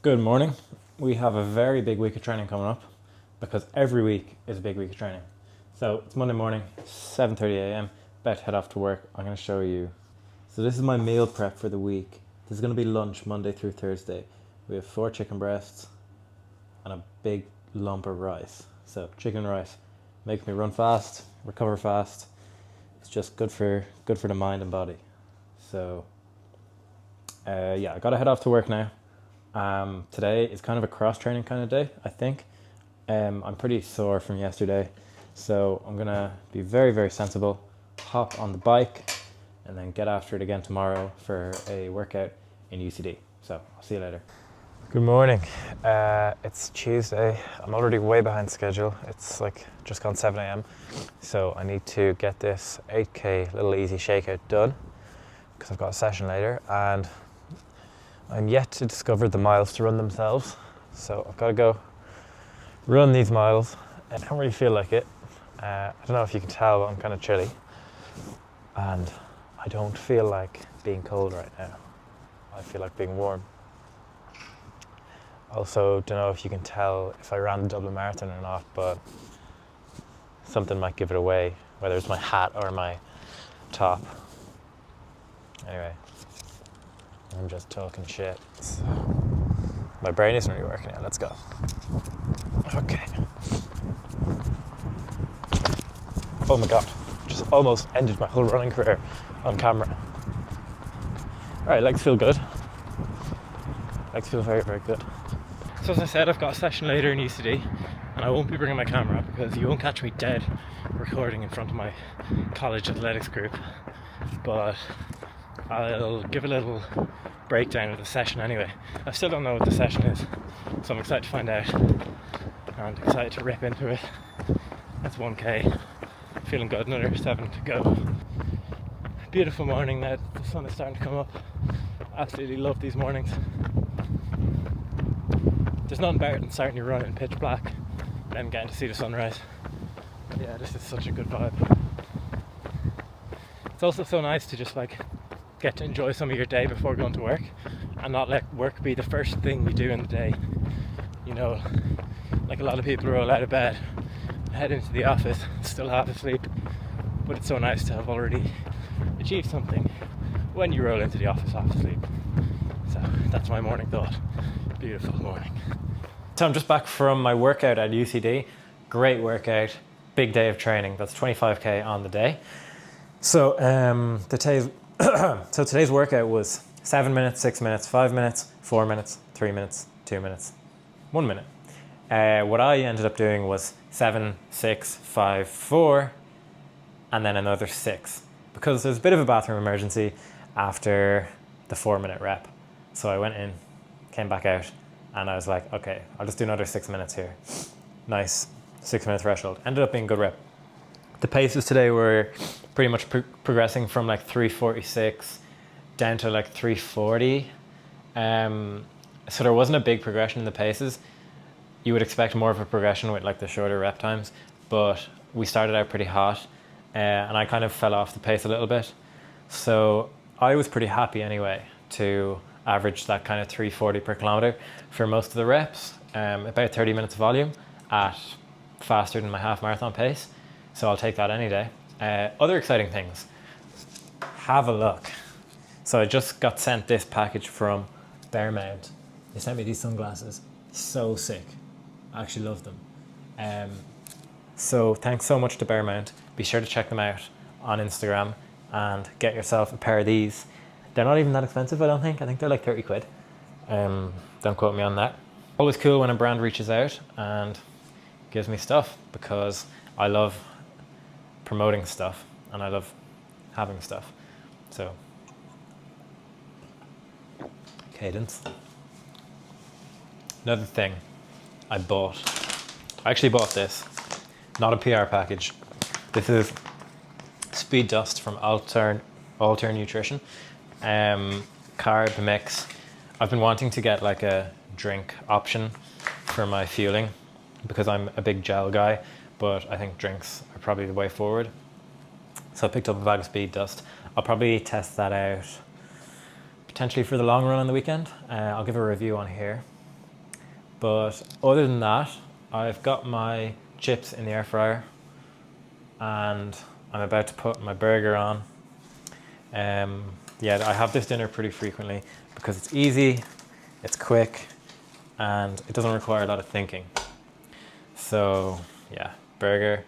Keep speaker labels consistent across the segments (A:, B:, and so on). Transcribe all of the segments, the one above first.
A: Good morning. We have a very big week of training coming up because every week is a big week of training. So it's Monday morning, 7:30 a.m. About to head off to work. I'm going to show you. So this is my meal prep for the week. This is going to be lunch Monday through Thursday. We have 4 chicken breasts and a big lump of rice. So chicken and rice makes me run fast, recover fast. It's just good for the mind and body. So yeah, I got to head off to work now. Today is kind of a cross training kind of day, I think. I'm pretty sore from yesterday, so I'm gonna be very, very sensible, hop on the bike, and then get after it again tomorrow for a workout in UCD. So I'll see you later. Good morning. It's Tuesday. I'm already way behind schedule. It's like just gone 7 a.m. So I need to get this 8K little easy shakeout done because I've got a session later, and I'm yet to discover the miles to run themselves. So I've got to go run these miles. I don't really feel like it. I don't know if you can tell, but I'm kind of chilly. And I don't feel like being cold right now. I feel like being warm. Also, don't know if you can tell if I ran the Dublin Marathon or not, but something might give it away, whether it's my hat or my top. Anyway, I'm just talking shit. So my brain isn't really working out. Let's go. Okay. Oh my god. Just almost ended my whole running career on camera. Alright, legs feel good. Legs feel very, very good. So as I said, I've got a session later in UCD, and I won't be bringing my camera because you won't catch me dead recording in front of my college athletics group. But I'll give a little breakdown of the session anyway. I still don't know what the session is, so I'm excited to find out and excited to rip into it. That's 1K. Feeling good, another 7 to go. Beautiful morning now, the sun is starting to come up. Absolutely love these mornings. There's nothing better than starting your run in pitch black and then getting to see the sunrise. Yeah, this is such a good vibe. It's also so nice to just like get to enjoy some of your day before going to work and not let work be the first thing you do in the day. You know, like a lot of people roll out of bed, head into the office, still half asleep, but it's so nice to have already achieved something when you roll into the office half asleep. So that's my morning thought. Beautiful morning. So I'm just back from my workout at UCD. Great workout, big day of training. That's 25K on the day. So today's workout was 7 minutes, 6 minutes, 5 minutes, 4 minutes, 3 minutes, 2 minutes, 1 minute. What I ended up doing was 7, 6, 5, 4, and then another 6 because there's a bit of a bathroom emergency after the 4-minute rep. So I went in, came back out, and I was like, okay, I'll just do another 6 minutes here. Nice 6-minute threshold. Ended up being a good rep. The paces today were pretty much progressing from like 346 down to like 340. So there wasn't a big progression in the paces. You would expect more of a progression with like the shorter rep times, but we started out pretty hot and I kind of fell off the pace a little bit. So I was pretty happy anyway to average that kind of 340 per kilometer for most of the reps, about 30 minutes of volume at faster than my half marathon pace. So I'll take that any day. Other exciting things, have a look. So I just got sent this package from Bearmount. They sent me these sunglasses, so sick. I actually love them. So thanks so much to Bearmount. Be sure to check them out on Instagram and get yourself a pair of these. They're not even that expensive, I don't think. I think they're like 30 quid. Don't quote me on that. Always cool when a brand reaches out and gives me stuff because I love promoting stuff and I love having stuff. So, cadence. Another thing I actually bought this, not a PR package. This is Speed Dust from Alter Nutrition. Carb mix. I've been wanting to get like a drink option for my fueling because I'm a big gel guy, but I think drinks are probably the way forward. So I picked up a bag of Speed Dust. I'll probably test that out potentially for the long run on the weekend. I'll give a review on here. But other than that, I've got my chips in the air fryer and I'm about to put my burger on. Yeah, I have this dinner pretty frequently because it's easy, it's quick, and it doesn't require a lot of thinking. So yeah, burger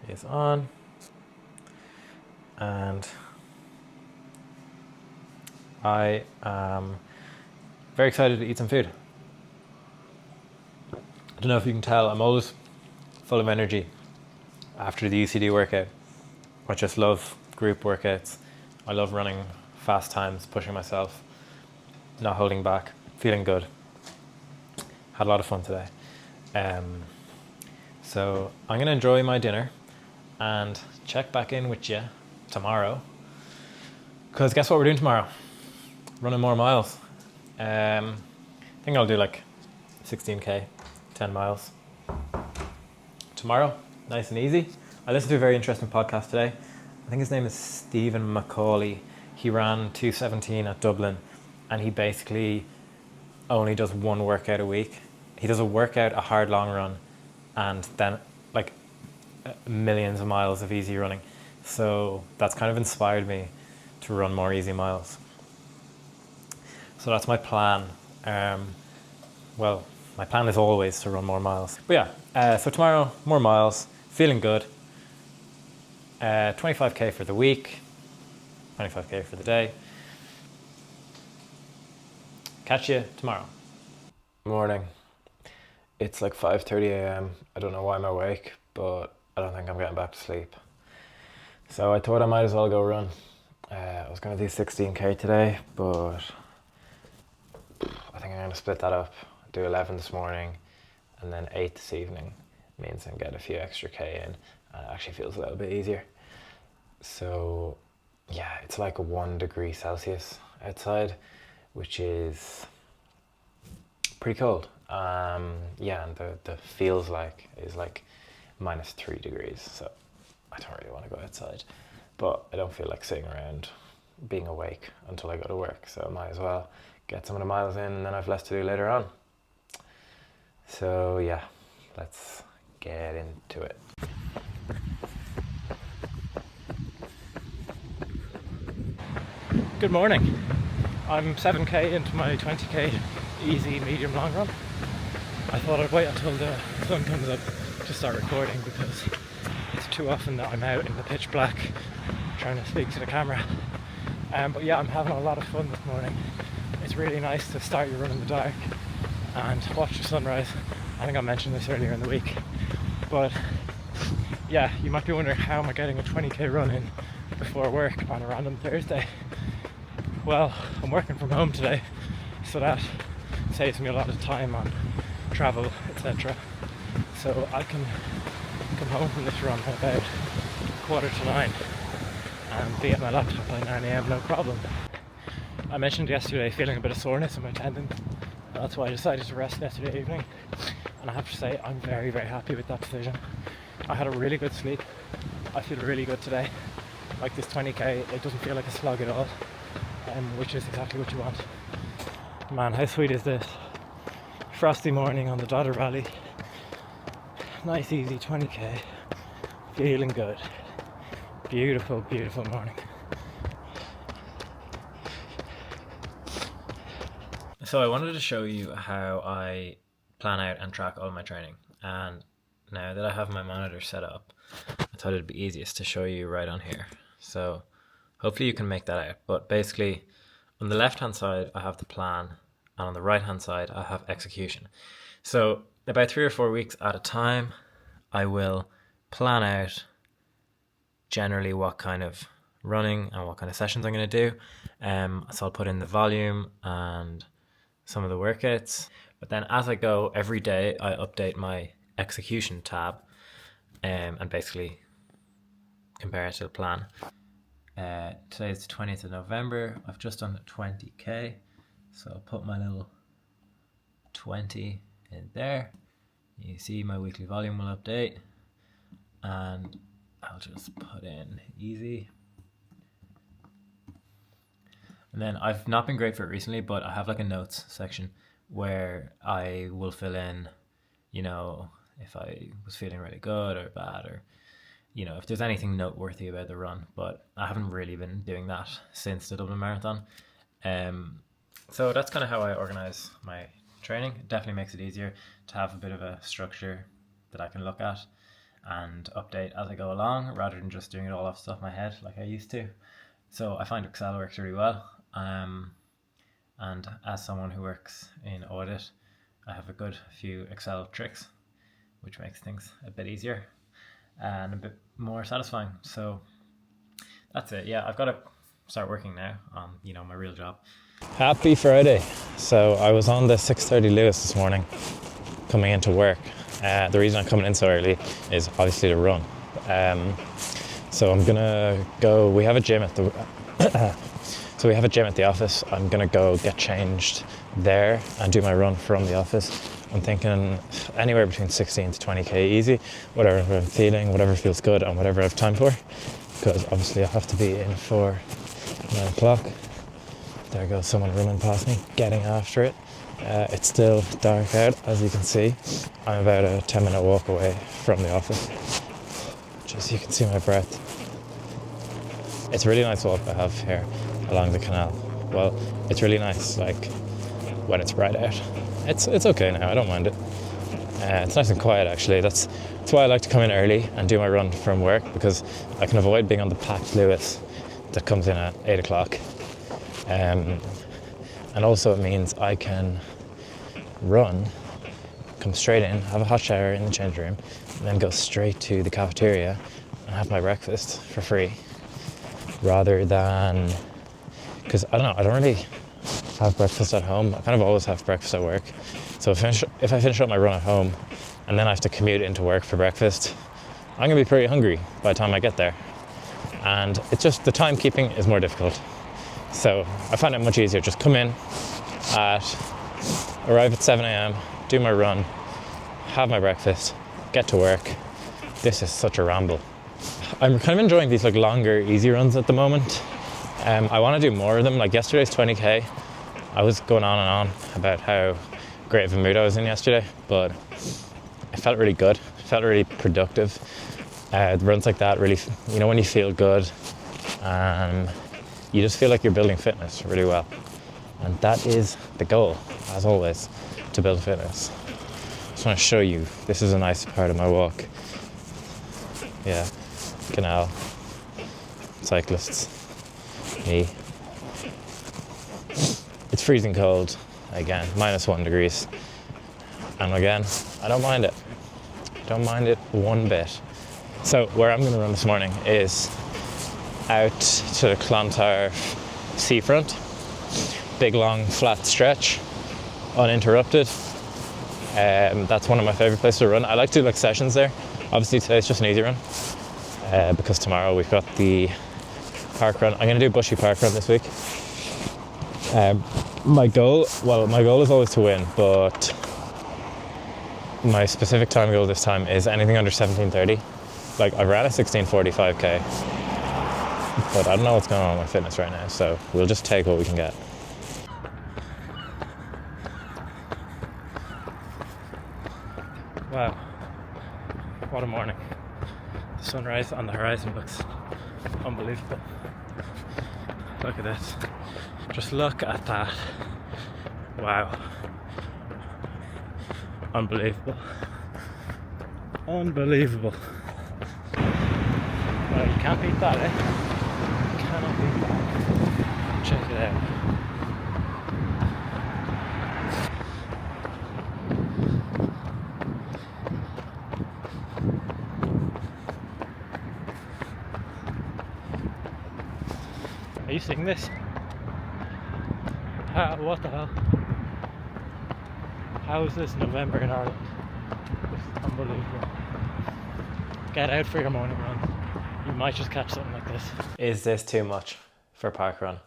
A: is on, and I am very excited to eat some food. I don't know if you can tell, I'm always full of energy after the UCD workout. I just love group workouts. I love running fast times, pushing myself, not holding back, feeling good. Had a lot of fun today. So I'm going to enjoy my dinner and check back in with you tomorrow. Because guess what we're doing tomorrow? Running more miles. I think I'll do like 16k, 10 miles. Tomorrow, nice and easy. I listened to a very interesting podcast today. I think his name is Stephen Macaulay. He ran 217 at Dublin, and he basically only does one workout a week. He does a workout, a hard long run, and then like millions of miles of easy running. So that's kind of inspired me to run more easy miles. So that's my plan. Well, my plan is always to run more miles. But yeah, so tomorrow, more miles, feeling good. 25k for the week, 25k for the day. Catch you tomorrow. Morning. It's like 5:30 a.m. I don't know why I'm awake, but I don't think I'm getting back to sleep. So I thought I might as well go run. I was going to do 16k today, but I think I'm going to split that up. Do 11 this morning and then 8 this evening. Means I can get a few extra k in, and it actually feels a little bit easier. So yeah, it's like 1 degree Celsius outside, which is pretty cold. Yeah, and the feels like is like -3 degrees. So I don't really want to go outside, but I don't feel like sitting around being awake until I go to work. So I might as well get some of the miles in, and then I've less to do later on. So yeah, let's get into it. Good morning. I'm 7k into my 20k easy medium long run. I thought I'd wait until the sun comes up to start recording because it's too often that I'm out in the pitch black trying to speak to the camera. But yeah, I'm having a lot of fun this morning. It's really nice to start your run in the dark and watch the sunrise. I think I mentioned this earlier in the week. But yeah, you might be wondering, how am I getting a 20k run in before work on a random Thursday? Well, I'm working from home today, so that saves me a lot of time on travel, etc. So I can come home from this run at about 8:45 and be at my laptop by 9 a.m, no problem. I mentioned yesterday feeling a bit of soreness in my tendon. That's why I decided to rest yesterday evening. And I have to say, I'm very, very happy with that decision. I had a really good sleep. I feel really good today. Like this 20k, it doesn't feel like a slog at all, which is exactly what you want. Man, how sweet is this? Frosty morning on the Dodder Valley. Nice, easy 20k. Feeling good. Beautiful, beautiful morning. So I wanted to show you how I plan out and track all my training. And now that I have my monitor set up, I thought it'd be easiest to show you right on here. So hopefully you can make that out. But basically, on the left-hand side, I have the plan. And on the right-hand side, I have execution. So about 3 or 4 weeks at a time, I will plan out generally what kind of running and what kind of sessions I'm going to do. So I'll put in the volume and some of the workouts. But then as I go, every day I update my execution tab and basically compare it to the plan. Today is the 20th of November. I've just done 20k. So I'll put my little 20 in there. You see my weekly volume will update. And I'll just put in easy. And then I've not been great for it recently, but I have like a notes section where I will fill in, if I was feeling really good or bad, or if there's anything noteworthy about the run. But I haven't really been doing that since the Dublin Marathon. So that's kind of how I organise my training. It definitely makes it easier to have a bit of a structure that I can look at and update as I go along, rather than just doing it all off the top of my head like I used to. So I find Excel works really well. And as someone who works in audit, I have a good few Excel tricks, which makes things a bit easier and a bit more satisfying. So that's it. Yeah, I've got to start working now on, my real job. Happy Friday. So I was on the 6:30 Lewis this morning coming into work. The reason I'm coming in so early is obviously to run. So I'm gonna go, we have a gym at the office. I'm gonna go get changed there and do my run from the office. I'm thinking anywhere between 16 to 20k easy, whatever I'm feeling, whatever feels good and whatever I have time for, because obviously I have to be in for 9 o'clock. There goes someone running past me, getting after it. It's still dark out, as you can see. I'm about a 10-minute walk away from the office. Just so you can see my breath. It's a really nice walk I have here along the canal. Well, it's really nice, like, when it's bright out. It's okay now, I don't mind it. It's nice and quiet, actually. That's why I like to come in early and do my run from work, because I can avoid being on the packed Lewis that comes in at 8 o'clock. And also it means I can run, come straight in, have a hot shower in the change room, and then go straight to the cafeteria and have my breakfast for free, rather than, because I don't really have breakfast at home. I kind of always have breakfast at work. So if I finish up my run at home and then I have to commute into work for breakfast, I'm going to be pretty hungry by the time I get there. And it's just, the timekeeping is more difficult. So I find it much easier. Just come in, arrive at 7 a.m, do my run, have my breakfast, get to work. This is such a ramble. I'm kind of enjoying these like longer, easy runs at the moment. I want to do more of them. Like yesterday's 20k, I was going on and on about how great of a mood I was in yesterday, but it felt really good. It felt really productive. Runs like that really, when you feel good, you just feel like you're building fitness really well. And that is the goal, as always, to build fitness. Just want to show you, this is a nice part of my walk. Yeah, canal, cyclists, me. It's freezing cold, again, -1 degrees. And again, I don't mind it. I don't mind it one bit. So where I'm going to run this morning is out to the Clontarf seafront. Big long flat stretch, uninterrupted. That's one of my favourite places to run. I like to do like sessions there. Obviously today's just an easy run, because tomorrow we've got the park run. I'm going to do Bushy Park Run this week. My goal is always to win, but my specific time goal this time is anything under 17:30. Like, I ran a 16:45k, but I don't know what's going on with my fitness right now, so we'll just take what we can get. Wow, what a morning. The sunrise on the horizon looks unbelievable. Look at this. Just look at that. Wow. Unbelievable. Unbelievable. Well, you can't beat that, eh? You cannot beat that. Check it out. Are you seeing this? What the hell? How is this November in Ireland? This is unbelievable. Get out for your morning run. You might just catch something like this. Is this too much for parkrun?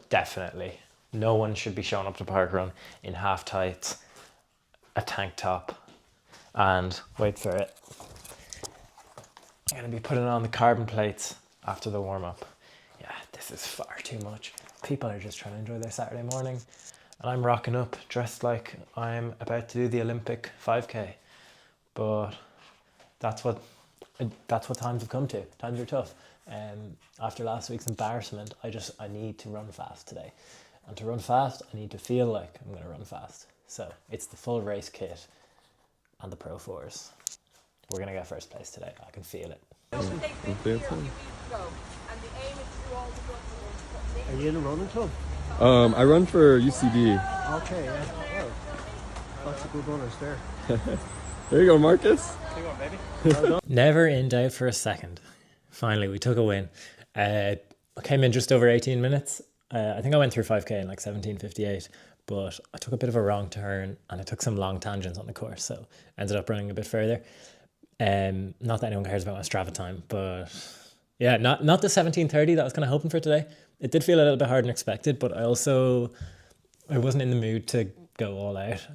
A: Definitely. No one should be showing up to parkrun in half tights, a tank top, and wait for it. I'm gonna be putting on the carbon plates after the warm up. Yeah, this is far too much. People are just trying to enjoy their Saturday morning. And I'm rocking up dressed like I'm about to do the Olympic 5K. But that's what times have come to. Times are tough. After last week's embarrassment, I need to run fast today. And to run fast, I need to feel like I'm going to run fast. So it's the full race kit and the Pro 4s. We're going to get first place today. I can feel it.
B: Are you in a running club?
C: I run for UCD.
B: Okay, yeah. Oh, lots of good runners there.
C: There you go, Marcus.
B: Come on, baby.
A: Never in doubt for a second. Finally, we took a win. I came in just over 18 minutes. I think I went through 5K in like 17:58, but I took a bit of a wrong turn and I took some long tangents on the course, so ended up running a bit further. Not that anyone cares about my Strava time, but yeah, not the 17:30 that I was kind of hoping for today. It did feel a little bit harder than expected, but I wasn't in the mood to go all out.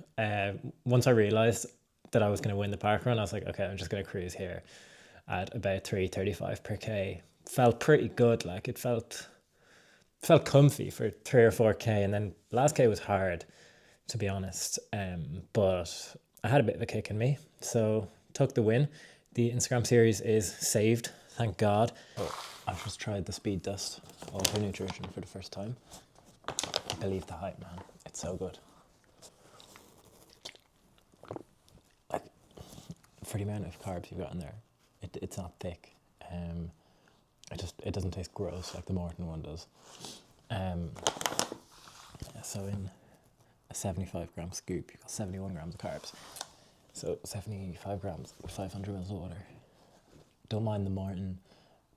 A: Once I realised that I was going to win the park run, I was like, okay, I'm just going to cruise here at about 3:35 per K. Felt pretty good, like it felt comfy for 3 or 4K, and then last K was hard, to be honest. But I had a bit of a kick in me, so took the win. The Instagram series is saved, thank God. I've just tried the Speed Dust Ultra Nutrition for the first time. I believe the hype, man. It's so good. Like, for the amount of carbs you've got in there, it's not thick. It doesn't taste gross like the Morton one does. So in a 75 gram scoop, you've got 71 grams of carbs. So 75 grams with 500 mils of water. Don't mind the Morton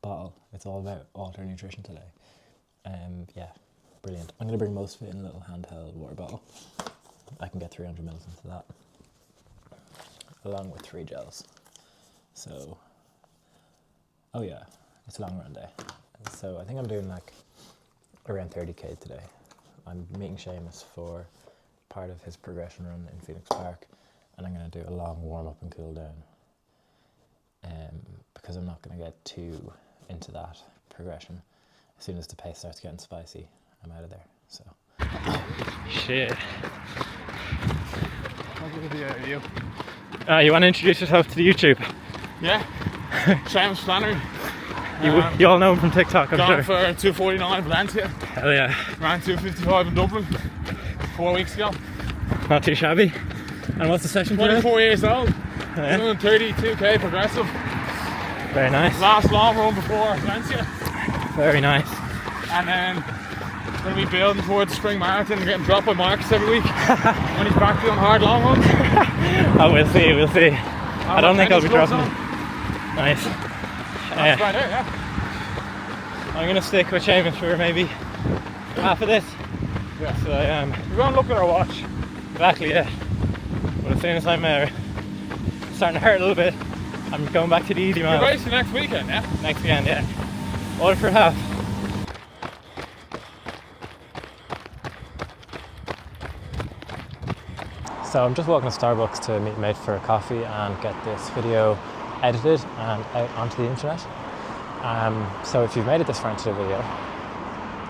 A: bottle. It's all about Ultra Nutrition today. Yeah, brilliant. I'm going to bring most of it in a little handheld water bottle. I can get 300 mils into that, along with 3 gels. So, oh yeah, it's a long run day. So I think I'm doing like around 30K today. I'm meeting Seamus for part of his progression run in Phoenix Park, and I'm going to do a long warm up and cool down. Because I'm not going to get too into that progression. As soon as the pace starts getting spicy, I'm out of there. So. Shit.
D: I'll give a video of you.
A: You want to introduce yourself to the YouTube?
D: Yeah. Seamus Flannery.
A: You all know him from TikTok, I'm
D: gone
A: sure.
D: for 2:49 Valencia.
A: Hell yeah.
D: Ran 2:55 in Dublin 4 weeks ago.
A: Not too shabby. And what's the session today?
D: 24 years old.
A: Yeah.
D: Doing 32K progressive.
A: Very nice.
D: Last long run before Valencia.
A: Very nice.
D: And then going to be building towards the spring marathon and getting dropped by Marcus every week when he's back doing hard long runs.
A: Oh, we'll see, we'll see. I don't think I'll be dropping them. Nice.
D: That's right there, yeah.
A: I'm going to stick with Seamus for maybe half of this.
D: Yeah.
A: So I am.
D: We're going to look at our watch.
A: Exactly, yeah. But as soon as I'm starting to hurt a little bit, I'm going back to the easy
D: You're
A: miles.
D: racing next weekend, yeah?
A: Next weekend, yeah. Order for half. So I'm just walking to Starbucks to meet a mate for a coffee and get this video edited and out onto the internet. So if you've made it this far into the video,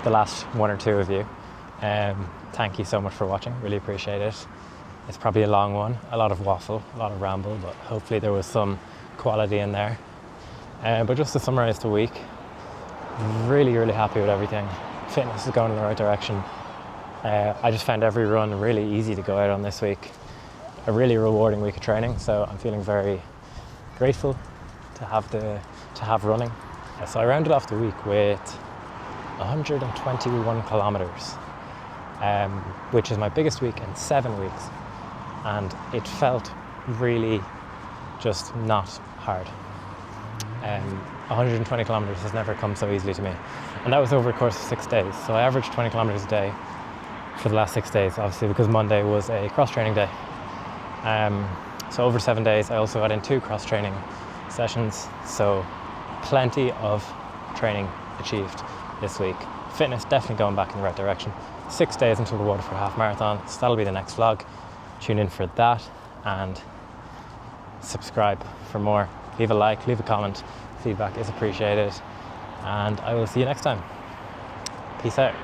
A: the last 1 or 2 of you, thank you so much for watching, really appreciate it. It's probably a long one, a lot of waffle, a lot of ramble, but hopefully there was some quality in there. But just to summarise the week, really, really happy with everything. Fitness is going in the right direction. I just found every run really easy to go out on this week. A really rewarding week of training, so I'm feeling very grateful to have running. So I rounded off the week with 121 kilometers, which is my biggest week in 7 weeks, and it felt really just not hard. 120 kilometers has never come so easily to me, and that was over a course of 6 days. So I averaged 20 kilometers a day for the last 6 days, obviously because Monday was a cross training day. So over 7 days, I also got in 2 cross training sessions, so plenty of training achieved this week. Fitness definitely going back in the right direction. 6 days until the Waterford half marathon, so that'll be the next vlog. Tune in for that and subscribe for more. Leave a like, leave a comment. Feedback is appreciated, and I will see you next time. Peace out.